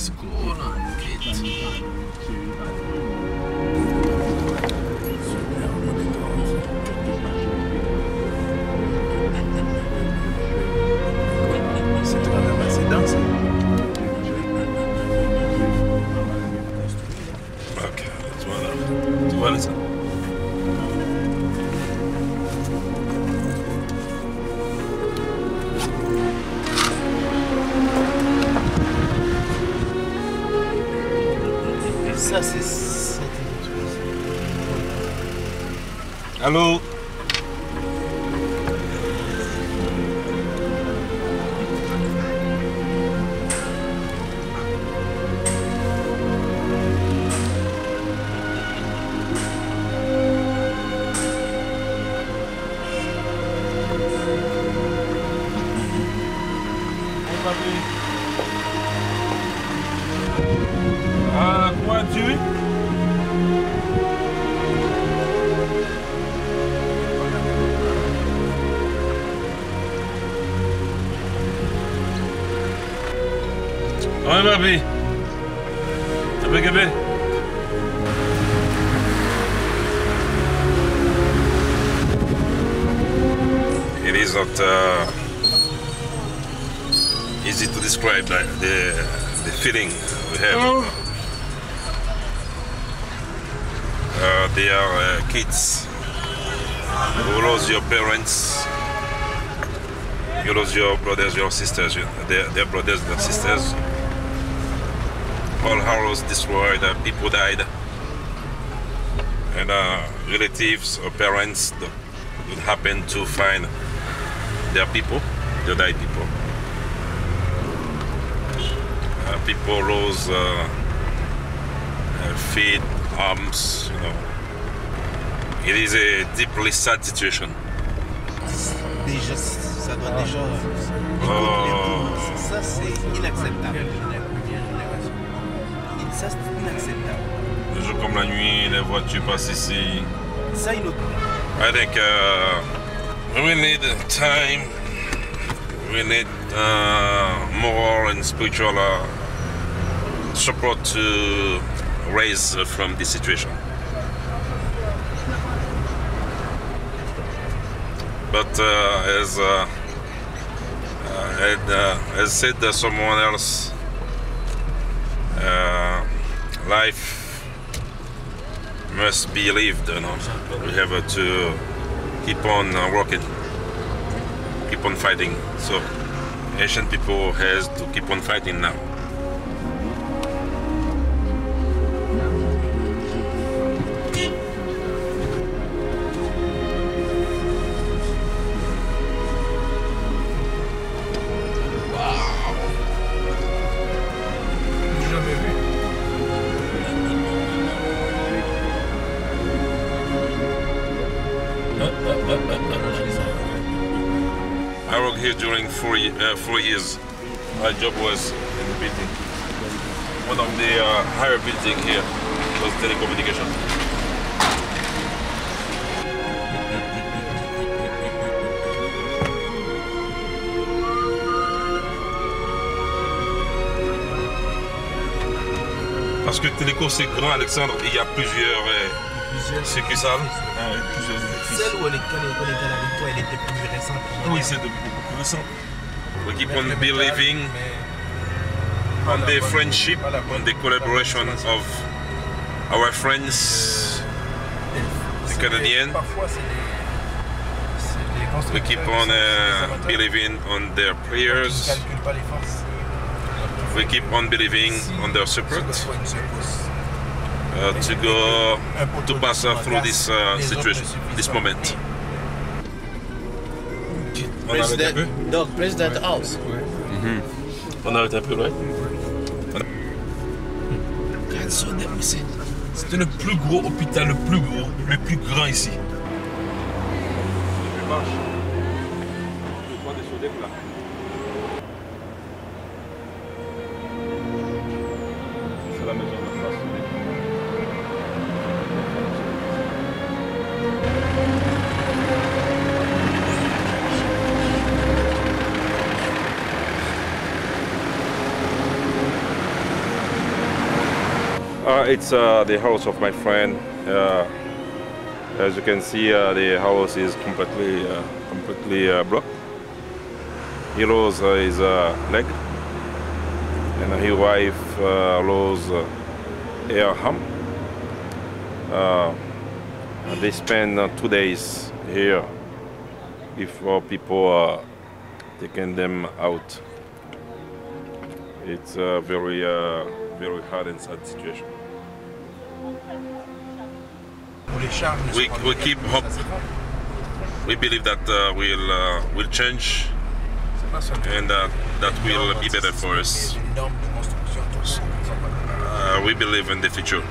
school and kids. C'est quand même assez dense. Ok, tu vois là ça. Ça, c'est... Allô? Quoi tu? Ouais, ma vie. T'as pas gabé? It is not easy to describe the feeling we have. They are kids who lose your parents, you lose your brothers, your sisters, their brothers, their sisters. All houses destroyed, people died, and relatives or parents would happen to find their people, their died people. People lose feet, arms, you know. It is a deeply sad situation. Déjà, ça doit déjà... Ça, c'est inacceptable. Ça, c'est inacceptable. Le jour comme la nuit, les voitures passent ici. Ça, il I think we need time, we need moral and spiritual support to raise from this situation. But as said someone else, life must be lived. You know? We have to keep on working, keep on fighting. So Haitian people has to keep on fighting now. I worked here during 4 years. My job was in the building. One of the higher buildings here was telecommunication. Parce que Téléco c'est grand, Alexandre, il y a plusieurs succursales. Celle où on était avec toi, elle était plus récente. Oui, c'est beaucoup plus récent. We keep on believing on the friendship, on the collaboration of our friends, the Canadians. We keep on believing on their prayers. We keep on believing on their support to go to pass through this situation, this moment. President House. On arrête un peu, ouais. C'était le plus gros hôpital, le plus grand ici. C'est la maison de face. It's the house of my friend. As you can see, the house is completely blocked. He lost his leg, and his wife lost her arm. They spend 2 days here before people taking them out. It's a very hard and sad situation. We keep hope. We believe that will change, and that will be better for us. We believe in the future.